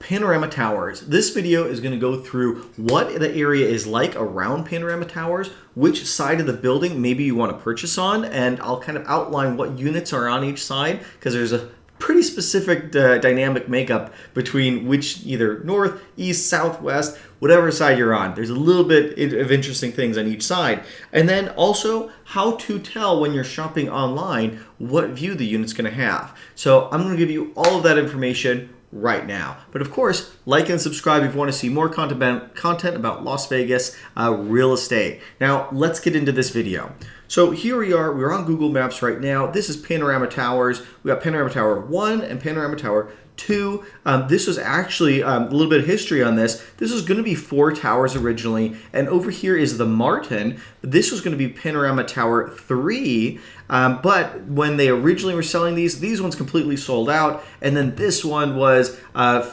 Panorama Towers. This video is going to go through what the area is like around Panorama Towers, which side of the building maybe you want to purchase on, and I'll kind of outline what units are on each side because there's a pretty specific dynamic makeup between which either north, east, south, west, whatever side you're on. There's a little bit of interesting things on each side. And then also how to tell when you're shopping online what view the unit's going to have. So I'm going to give you all of that information right now. But of course, like and subscribe if you want to see more content about Las Vegas real estate. Now, let's get into this video. So here we are. We're on Google Maps right now. This is Panorama Towers. We got Panorama Tower 1 and Panorama Tower 2. This was actually a little bit of history on this. This was going to be 4 towers originally, and over here is the Martin. This was going to be Panorama Tower 3, but when they originally were selling these ones completely sold out, and then this one was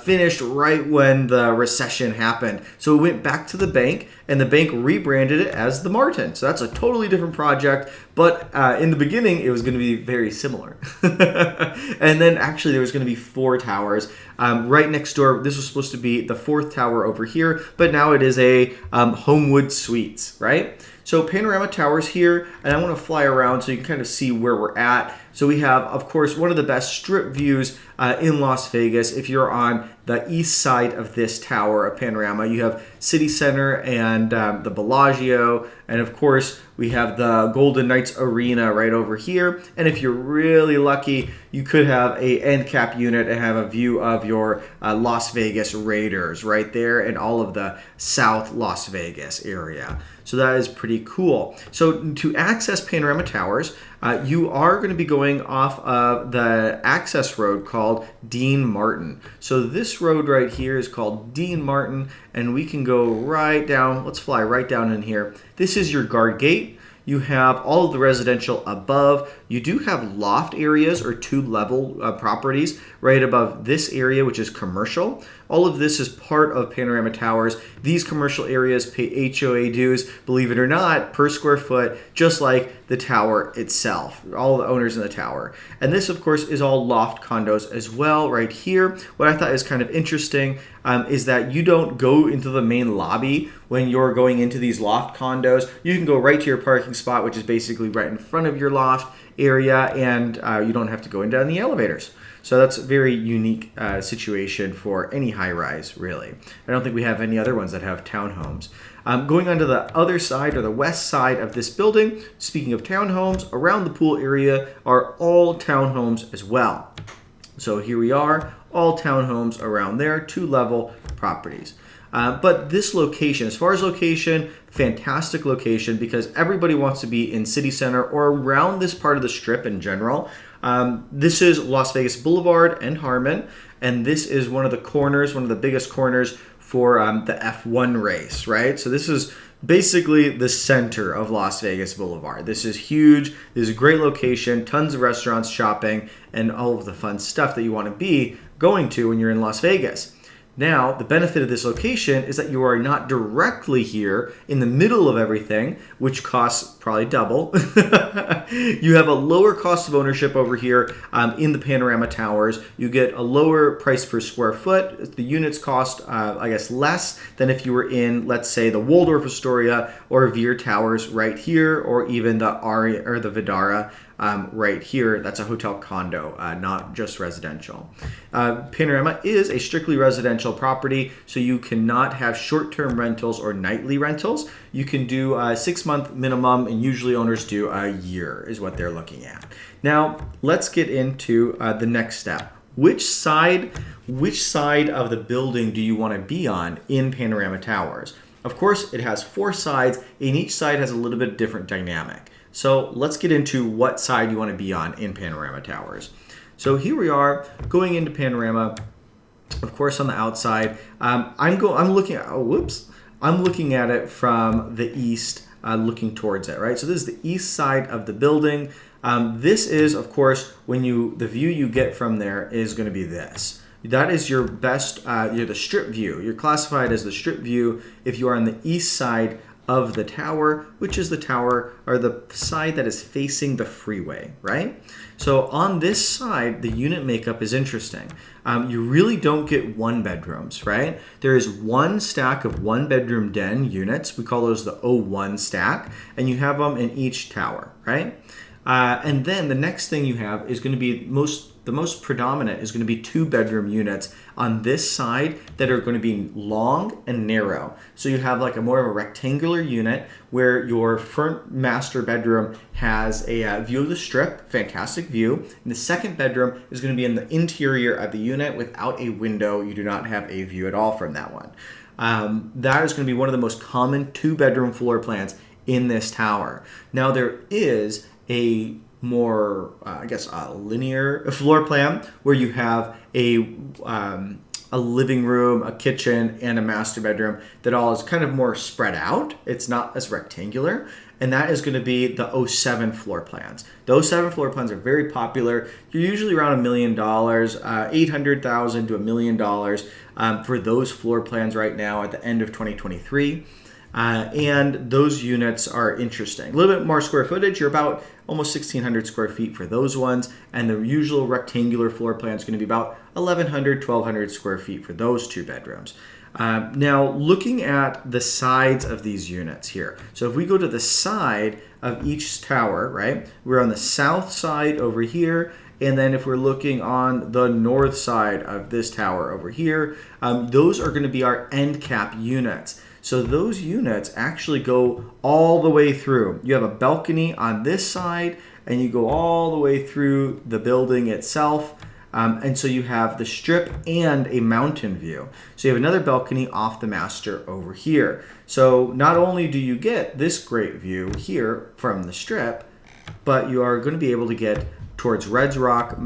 finished right when the recession happened. So it went back to the bank, and the bank rebranded it as the Martin. So that's a totally different project, but in the beginning, it was going to be very similar. And then actually there was going to be 4 towers. Right next door, this was supposed to be the 4th tower over here, but now it is a Homewood Suites, right? So Panorama Towers here, and I want to fly around so you can kind of see where we're at. So we have, of course, one of the best strip views in Las Vegas. If you're on the east side of this tower of Panorama, you have City Center and the Bellagio, and of course we have the Golden Knights Arena right over here. And if you're really lucky, you could have a end cap unit and have a view of your Las Vegas Raiders right there and all of the South Las Vegas area. So that is pretty cool. So to access Panorama Towers, you are going to be going off of the access road called Dean Martin. So this road right here is called Dean Martin, and we can go right down. Let's fly right down in here. This is your guard gate. You have all of the residential above. You do have loft areas or 2-level properties right above this area, which is commercial. All of this is part of Panorama Towers. These commercial areas pay HOA dues, believe it or not, per square foot, just like the tower itself, all the owners in the tower. And this, of course, is all loft condos as well right here. What I thought is kind of interesting is that you don't go into the main lobby when you're going into these loft condos. You can go right to your parking spot, which is basically right in front of your loft area, and you don't have to go into the elevators. So that's a very unique situation for any high-rise, really. I don't think we have any other ones that have townhomes. Going on to the other side, or the west side of this building, speaking of townhomes, around the pool area are all townhomes as well. So here we are, all townhomes around there, 2-level properties. But this location, as far as location, fantastic location because everybody wants to be in City Center or around this part of the Strip in general. This is Las Vegas Boulevard and Harmon, and this is one of the corners, one of the biggest corners for the F1 race, right? So this is basically the center of Las Vegas Boulevard. This is huge. This is a great location, tons of restaurants, shopping, and all of the fun stuff that you want to be going to when you're in Las Vegas. Now, the benefit of this location is that you are not directly here in the middle of everything, which costs probably double. You have a lower cost of ownership over here in the Panorama Towers. You get a lower price per square foot. The units cost, I guess, less than if you were in, let's say, the Waldorf Astoria or Veer Towers right here, or even the Aria or the Vidara right here. That's a hotel condo, not just residential. Panorama is a strictly residential property, so you cannot have short-term rentals or nightly rentals. You can do a 6-month minimum, and usually owners do a year is what they're looking at. Now, let's get into the next step. Which side of the building do you want to be on in Panorama Towers? Of course, it has 4 sides, and each side has a little bit different dynamic. So let's get into what side you want to be on in Panorama Towers. So here we are going into Panorama. Of course, on the outside, I'm looking at it from the east, looking towards it, right? So this is the east side of the building. This is, of course, the view you get from there is going to be this. That is your best, you're the strip view. You're classified as the strip view if you are on the east side of the tower, which is the tower or the side that is facing the freeway, right? So on this side, the unit makeup is interesting. You really don't get one bedrooms, right? There is one stack of one bedroom den units. We call those the O1 stack, and you have them in each tower, right? And then the next thing you have is going to be the most predominant is going to be two bedroom units on this side that are going to be long and narrow. So you have like a more of a rectangular unit where your front master bedroom has a view of the strip, fantastic view. And the second bedroom is going to be in the interior of the unit without a window. You do not have a view at all from that one. That is going to be one of the most common two bedroom floor plans in this tower. Now there is a more, linear floor plan where you have a living room, a kitchen, and a master bedroom that all is kind of more spread out. It's not as rectangular. And that is going to be the 07 floor plans. The 07 floor plans are very popular. You're usually around $1 million, $800,000 to $1 million for those floor plans right now at the end of 2023. And those units are interesting. A little bit more square footage. You're about almost 1,600 square feet for those ones. And the usual rectangular floor plan is going to be about 1,100, 1,200 square feet for those two bedrooms. Now, looking at the sides of these units here. So if we go to the side of each tower, right, we're on the south side over here. And then if we're looking on the north side of this tower over here, those are going to be our end cap units. So those units actually go all the way through. You have a balcony on this side, and you go all the way through the building itself. And so you have the strip and a mountain view. So you have another balcony off the master over here. So not only do you get this great view here from the strip, but you are going to be able to get towards Red Rock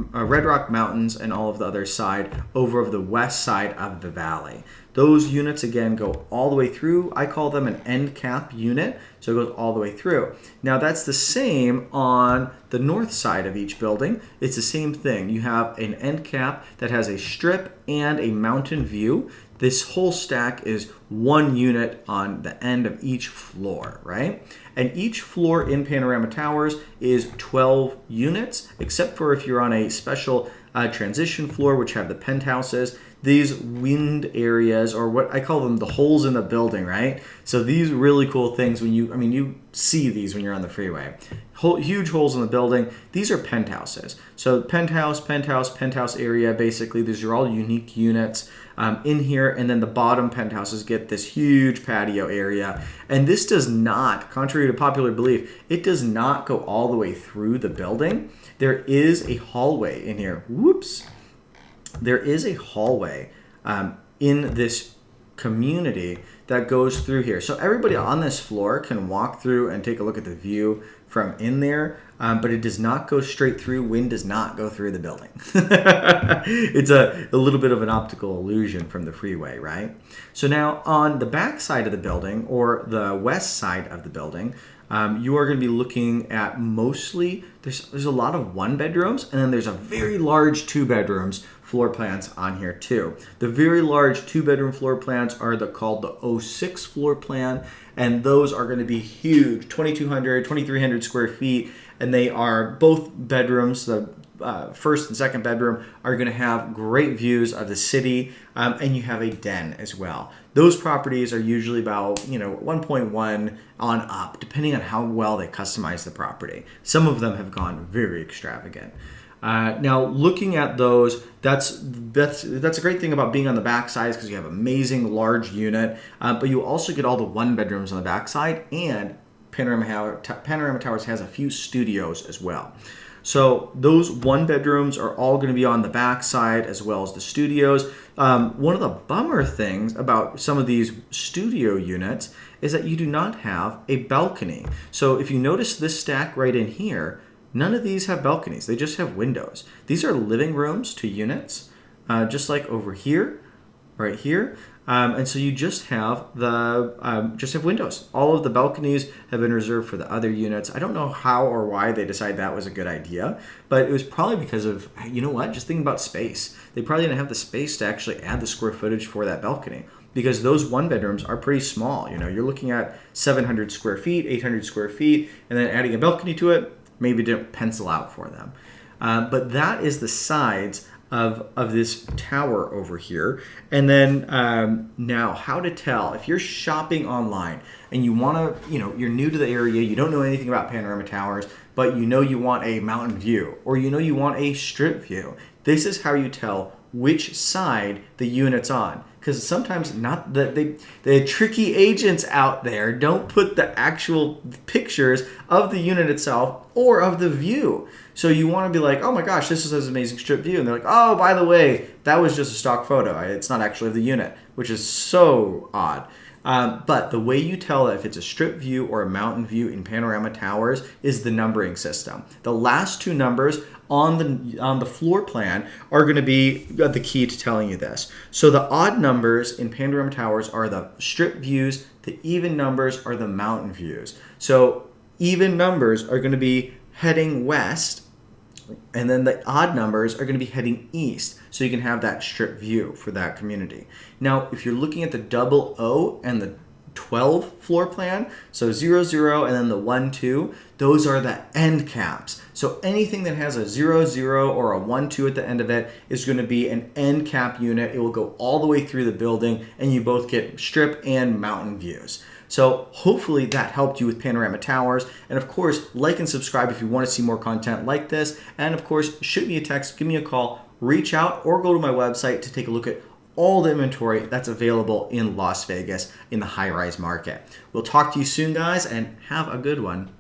Mountains and all of the other side over of the west side of the valley. Those units, again, go all the way through. I call them an end cap unit, so it goes all the way through. Now, that's the same on the north side of each building. It's the same thing. You have an end cap that has a strip and a mountain view. This whole stack is one unit on the end of each floor, right? And each floor in Panorama Towers is 12 units, except for if you're on a special transition floor, which have the penthouses. These wind areas, or what I call them, the holes in the building, right? So these really cool things you see these when you're on the freeway. Huge holes in the building. These are penthouses. So penthouse area, basically, these are all unique units in here. And then the bottom penthouses get this huge patio area. And this does not, contrary to popular belief, it does not go all the way through the building. There is a hallway in here. Whoops. There is a hallway in this community that goes through here. So everybody on this floor can walk through and take a look at the view from in there, but it does not go straight through. Wind does not go through the building. It's a little bit of an optical illusion from the freeway, right? So now on the back side of the building, or the west side of the building, you are going to be looking at mostly, there's a lot of one bedrooms, and then there's a very large two bedrooms floor plans on here too. The very large two bedroom floor plans are called the 06 floor plan, and those are going to be huge, 2,200, 2,300 square feet, and they are both bedrooms. The first and second bedroom are going to have great views of the city, and you have a den as well. Those properties are usually about 1.1 on up, depending on how well they customize the property. Some of them have gone very extravagant. Now, looking at those, that's a great thing about being on the backside, is because you have amazing large unit, but you also get all the one bedrooms on the backside, and Panorama Towers has a few studios as well. So those one bedrooms are all going to be on the back side as well as the studios. One of the bummer things about some of these studio units is that you do not have a balcony. So if you notice this stack right in here, none of these have balconies. They just have windows. These are living rooms to units, just like over here, right here. And so you just have windows. All of the balconies have been reserved for the other units. I don't know how or why they decided that was a good idea, but it was probably because of, just thinking about space. They probably didn't have the space to actually add the square footage for that balcony. because those one bedrooms are pretty small. You know, you're looking at 700 square feet, 800 square feet, and then adding a balcony to it maybe didn't pencil out for them. But that is the sides of this tower over here. And then now how to tell if you're shopping online and you want to, you know, you're new to the area, you don't know anything about Panorama Towers, but you know you want a mountain view, or you know you want a strip view. This is how you tell which side the unit's on. Because sometimes not the tricky agents out there don't put the actual pictures of the unit itself or of the view. So you want to be like, oh my gosh, this is an amazing strip view. And they're like, oh, by the way, that was just a stock photo. It's not actually of the unit, which is so odd. But the way you tell if it's a strip view or a mountain view in Panorama Towers is the numbering system. The last two numbers on the floor plan are going to be the key to telling you this. So the odd numbers in Panorama Towers are the strip views. The even numbers are the mountain views. So even numbers are going to be heading west, and then the odd numbers are going to be heading east, so you can have that strip view for that community. Now, if you're looking at the 00 and the 12 floor plan, so 00 and then the 12, those are the end caps. So anything that has a 00 or a 12 at the end of it is going to be an end cap unit. It will go all the way through the building, and you both get strip and mountain views. So hopefully that helped you with Panorama Towers. And of course, like and subscribe if you want to see more content like this. And of course, shoot me a text, give me a call, reach out, or go to my website to take a look at all the inventory that's available in Las Vegas in the high-rise market. We'll talk to you soon, guys, and have a good one.